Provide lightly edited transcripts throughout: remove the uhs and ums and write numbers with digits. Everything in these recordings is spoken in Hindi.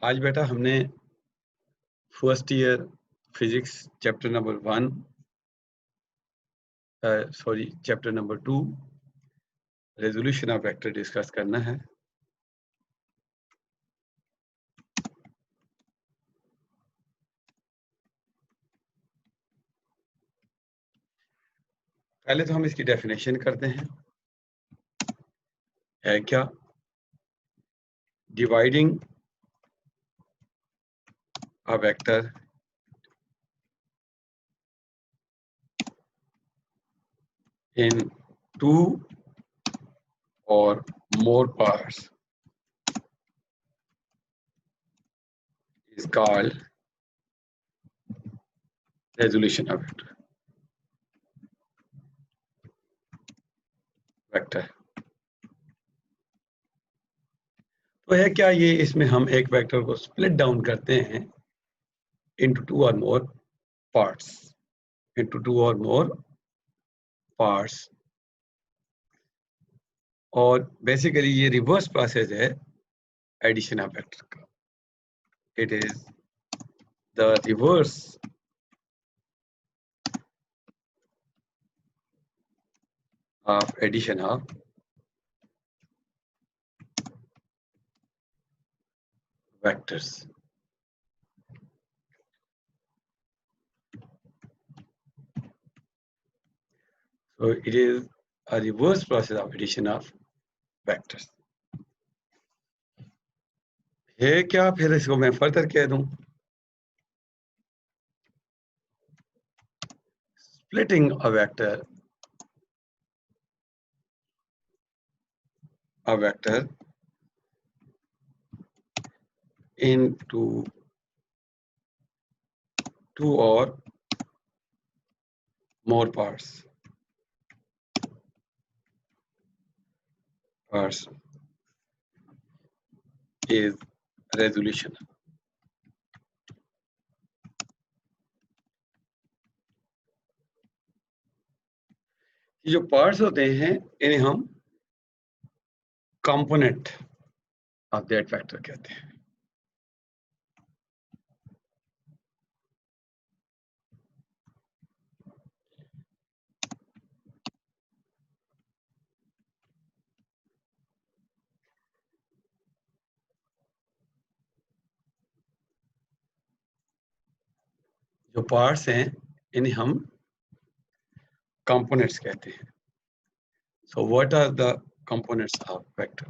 आज बेटा हमने first year physics chapter number 1 chapter number 2 resolution of vector discuss करना है। पहले तो हम इसकी डेफिनेशन करते हैं। है क्या? Dividing a vector in 2 or more parts is called resolution of vector. तो है क्या ये, इसमें हम एक वेक्टर को स्प्लिट डाउन करते हैं into 2 or more parts और बेसिकली ये रिवर्स प्रोसेस है एडिशन ऑफ वेक्टर का। It is the reverse of addition of vectors. So it is a reverse process of addition of vectors। है क्या? फिर इसको मैं फर्दर कह दूं, splitting a vector into 2 or more parts is resolution। ये जो पार्ट्स होते हैं इन्हें हम कंपोनेंट ऑफ दैट वेक्टर कहते हैं। जो पार्ट्स हैं इन्हें हम कंपोनेंट्स कहते हैं। So what are the components of vector?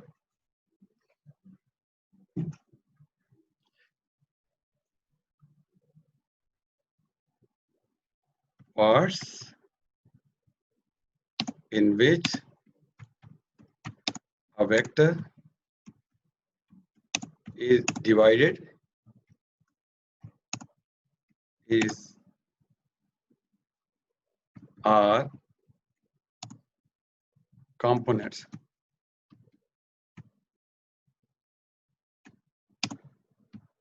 Parts in which a vector is divided are components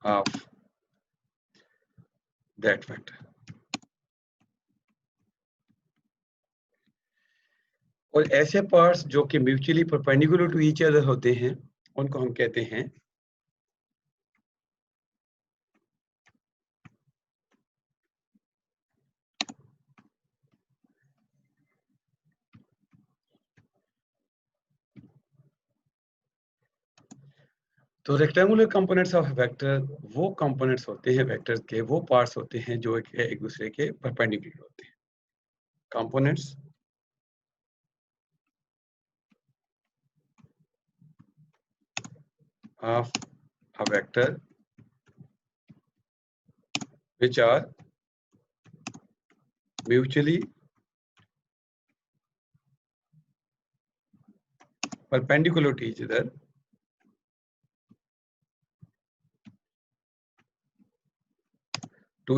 of that vector। और ऐसे पार्ट्स जो कि mutually perpendicular to each other होते हैं उनको हम कहते हैं तो रेक्टेंगुलर कंपोनेंट्स ऑफ वेक्टर वो कंपोनेंट्स होते हैं वेक्टर के, वो पार्ट्स होते हैं जो एक दूसरे के परपेंडिकुलर होते हैं। Components of a vector which are mutually perpendicular to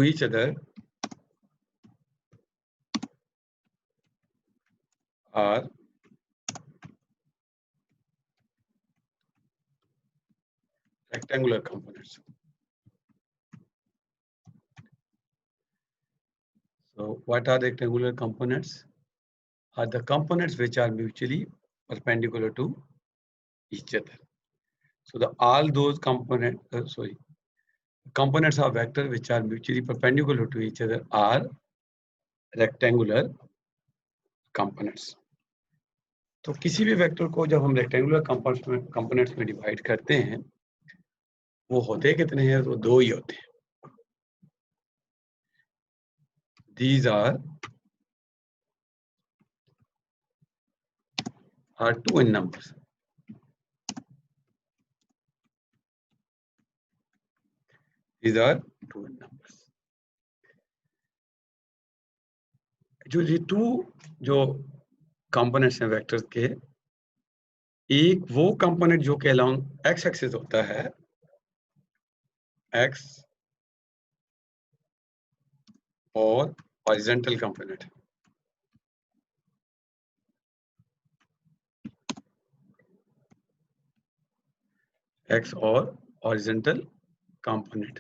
each other are rectangular components। So what are rectangular components? Are the components which are mutually perpendicular to each other। So all those components components of vector which are mutually perpendicular to each other are rectangular components. तो किसी भी वेक्टर को जब हम रेक्टेंगुलर कंपोनेंट्स में डिवाइड करते हैं, वो होते कितने हैं? तो दो ही होते हैं. These are two in numbers. These are two in numbers. जो ये टू जो कंपोनेंट्स हैं वेक्टर्स के, एक वो कंपोनेंट जो के अलोंग एक्स एक्सिस होता है, एक्स और हॉरिजॉन्टल कंपोनेंट, एक्स और हॉरिजॉन्टल कंपोनेंट.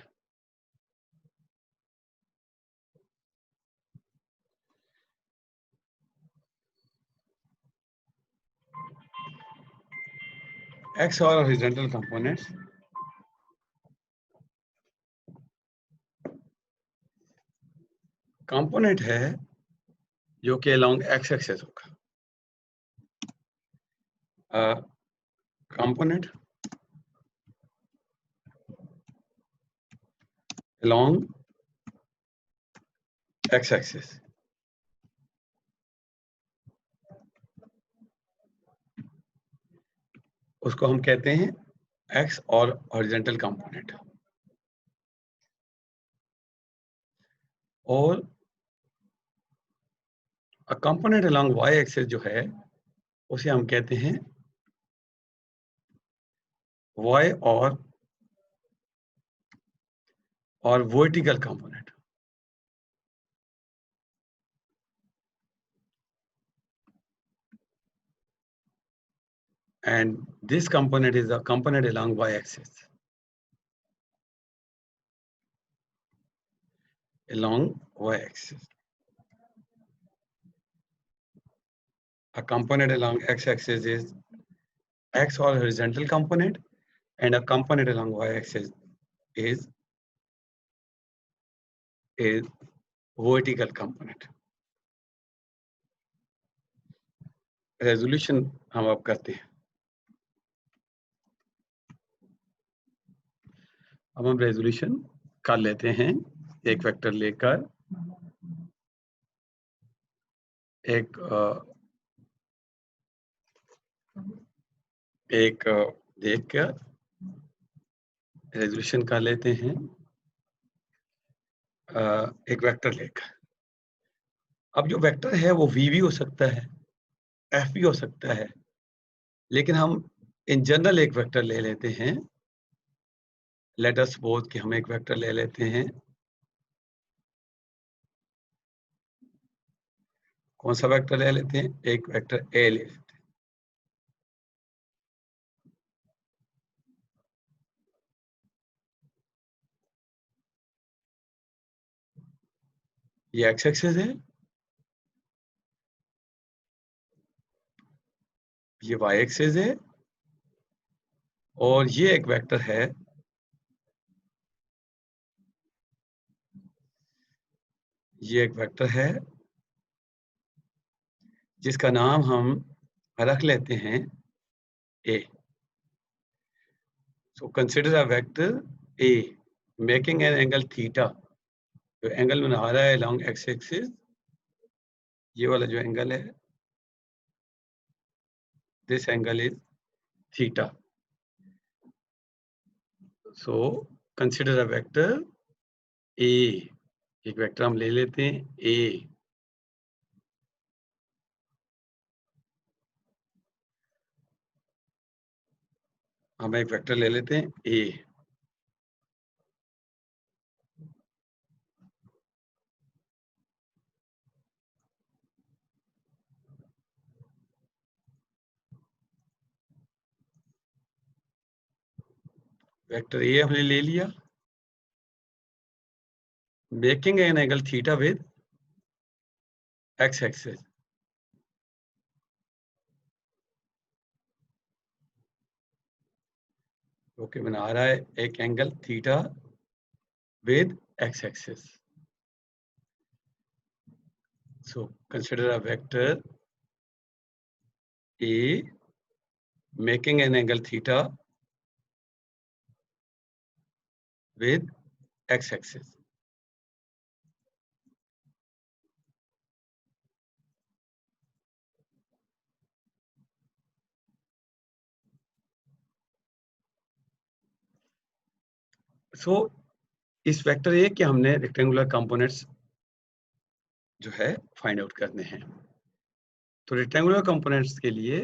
एक्स और हॉरिजॉन्टल कंपोनेंट्स कंपोनेंट है जो कि अलोंग एक्स एक्सिस होगा. कंपोनेंट अलोंग एक्स एक्सिस उसको हम कहते हैं एक्स और हॉरिजॉन्टल कंपोनेंट. और कंपोनेंट अलोंग वाई एक्सिस जो है उसे हम कहते हैं वाई और vertical component. And this component is a component along y-axis. Along y-axis. A component along x-axis is x or horizontal component, and a component along y-axis is a vertical component. Resolution हम अब करते हैं. अब हम रेजोल्यूशन कर लेते हैं. एक वेक्टर लेकर एक देखकर रेजोल्यूशन कर लेते हैं. एक वेक्टर लेकर. अब जो वेक्टर है वो v भी हो सकता है, f भी हो सकता है, लेकिन हम इन जनरल एक वेक्टर ले लेते हैं. लेट अस सपोज कि हम एक वेक्टर ले लेते हैं. कौन सा वेक्टर ले लेते हैं? एक वेक्टर ए ले लेते हैं. ये एक्स एक्सिस है, ये वाई एक्सिस है, और ये एक वेक्टर है, ये एक वेक्टर है जिसका नाम हम रख लेते हैं A. So consider a vector A making an angle theta. जो एंगल बना रहा है अलोंग एक्स एक्सिस, ये वाला जो एंगल है, this angle is theta. So consider a vector ए. एक वेक्टर हम ले लेते हैं ए. हम एक वेक्टर ले लेते हैं ए. वेक्टर ए हमने ले लिया, making an angle theta with x axis. Okay, बना रहा है एक angle theta with x-axis. So consider a vector A making an angle theta with x-axis. So इस वेक्टर ए के हमने रेक्टेंगुलर कंपोनेंट्स जो है फाइंड आउट करने हैं। तो रेक्टेंगुलर कंपोनेंट्स के लिए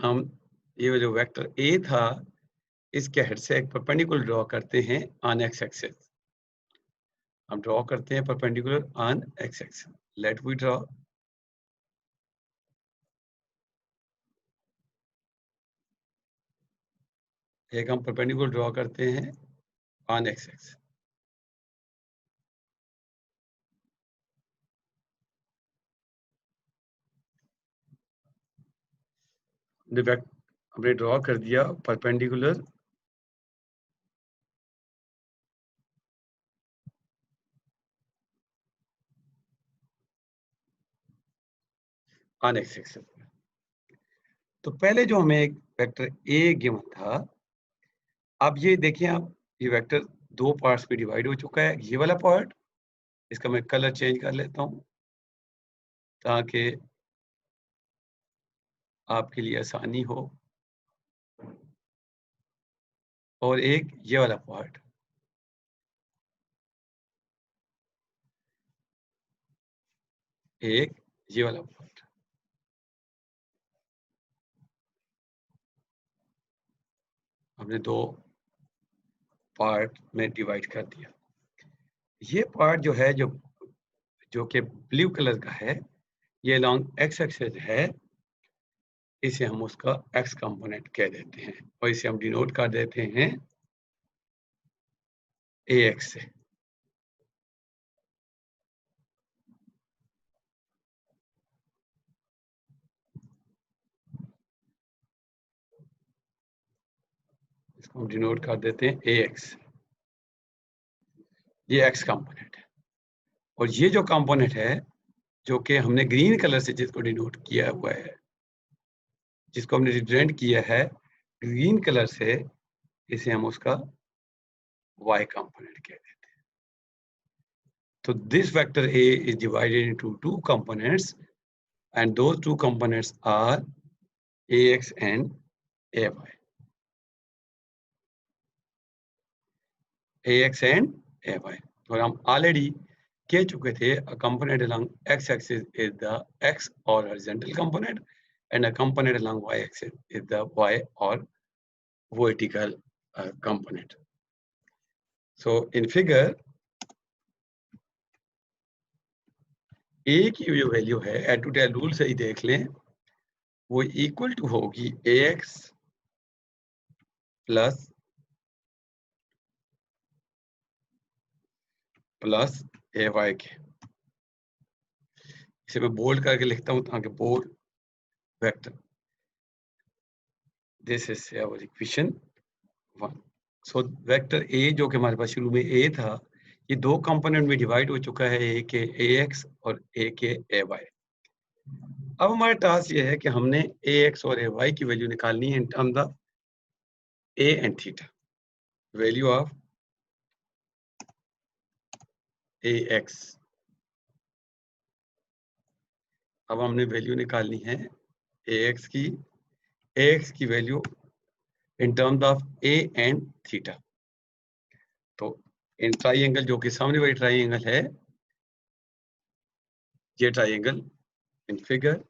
हम ये जो वेक्टर ए था इसके हेड से एक परपेंडिकुलर ड्रॉ करते हैं ऑन एक्स एक्सिस। हम ड्रॉ करते हैं perpendicular on x axis. Let we draw. एक हम परपेंडिकुलर ड्रॉ करते हैं ऑन एक्स एक्सिस। हमने ड्रॉ कर दिया परपेंडिकुलर ऑन एक्स एक्सिस। तो पहले जो हमें एक वेक्टर ए गिवन था, अब ये देखिए आप ये वेक्टर दो पार्ट्स में डिवाइड हो चुका है। ये वाला पार्ट, इसका मैं कलर चेंज कर लेता हूं ताकि आपके लिए आसानी हो। और एक ये वाला पार्ट, एक ये वाला पार्ट। हमने दो पार्ट में डिवाइड कर दिया। ये पार्ट जो है जो कि ब्लू कलर का है, ये लॉन्ग एक्स एक्सिस है। इसे हम उसका एक्स कंपोनेंट कह देते हैं और इसे हम डिनोट कर देते हैं ए एक्स से। इसको हम डिनोट कर देते हैं ए एक्स। ये एक्स कंपोनेंट है। और ये जो कंपोनेंट है जो कि हमने ग्रीन कलर से जिसको डिनोट किया हुआ है, जिसको हमने रिप्रेजेंट किया है ग्रीन कलर से, इसे हम उसका y component कह देते हैं। तो this vector A is divided into two components and those two components are AX and AY. AX and AY. और हम ऑलरेडी कह चुके थे a component along x axis is the x or horizontal component and a component along y axis is the y or vertical component. So in figure A की जो वैल्यू है एड टू टेल रूल से ही देख लें, वो इक्वल टू होगी AX प्लस AY के। इसे मैं बोल्ड करके लिखता हूं ताकि bold vector, this is our equation 1। So vector A जो कि हमारे पास शुरू में A था, ये दो कंपोनेंट में डिवाइड हो चुका है, A के AX और A के AY। अब हमारा टास्क ये है कि हमने AX और AY की वैल्यू निकालनी है in terms of A and theta. Value of AX, अब हमने वैल्यू निकालनी है AX की value in terms of A and theta. तो इन ट्राइंगल जो कि सामने वाली ट्राइंगल है, ये ट्राइंगल इन फिगर,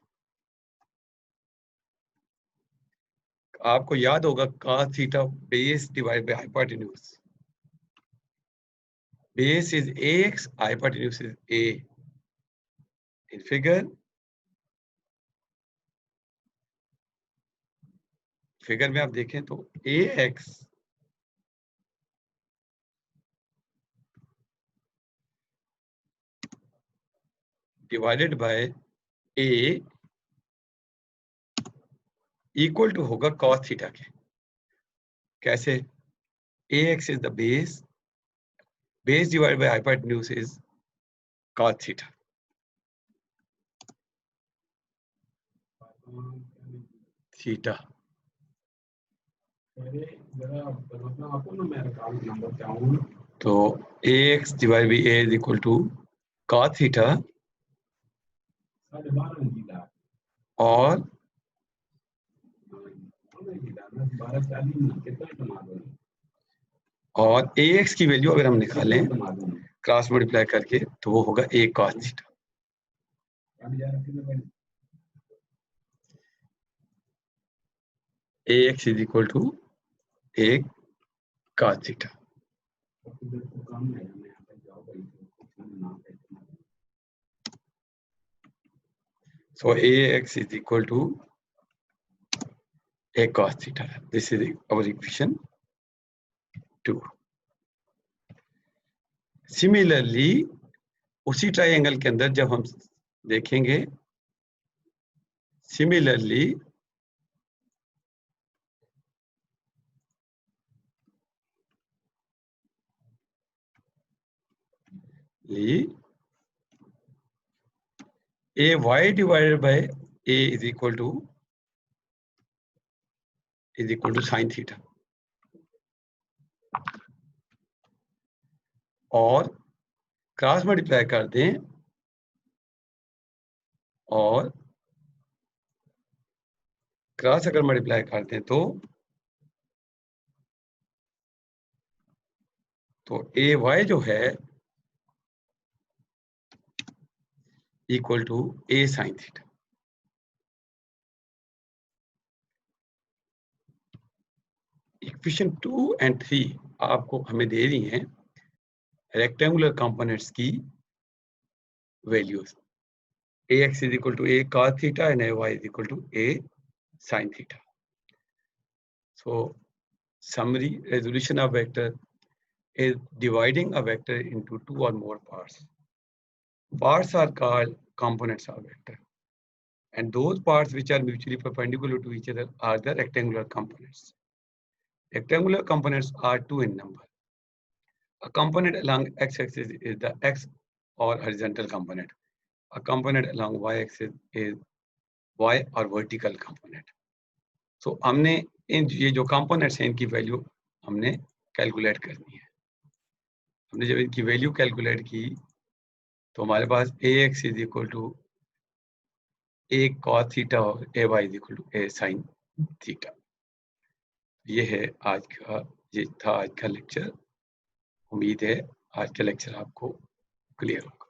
आपको याद होगा cos theta base divide by hypotenuse. Base is AX, hypotenuse is A। इन फिगर में आप देखें तो AX divided by A equal to होगा cos थीटा के। कैसे? AX is the base. Base divided by hypotenuse is cos theta. Theta. तो AX divided by A is equal to cos theta और AX की वैल्यू अगर हम निकालें क्रॉस मल्टीप्लाई करके तो वो होगा A cos theta. AX is equal to A cos theta. So AX is equal to A cos theta. This is our equation 2. Similarly, उसी ट्रायंगल के अंदर जब हम देखेंगे, similarly AY divided by A is equal to sin theta. और क्रॉस मल्टीप्लाई कर दें और क्रॉस अगर मल्टीप्लाई करते हैं तो AY जो है equal to A sin theta. Equation 2 and 3 आपको हमें दे रही हैं रेक्टेंगुलर कंपोनेंट्स की values. AX is equal to A cos theta and AY is equal to A sin theta. So summary resolution of vector is dividing a vector into two or more parts. Parts are called components of vector, and those parts which are mutually perpendicular to each other are the rectangular components. Rectangular components are two in number. A component along x-axis is the x or horizontal component. A component along y-axis is y or vertical component. So हमने ये जो components हैं इनकी वैल्यू हमने कैलकुलेट करनी है। हमने जब इनकी वैल्यू कैलकुलेट की तो हमारे पास AX is equal to A cos theta और AY is equal to A sin theta. ये है आज का, ये था आज का लेक्चर। उम्मीद है आज का लेक्चर आपको क्लियर होगा।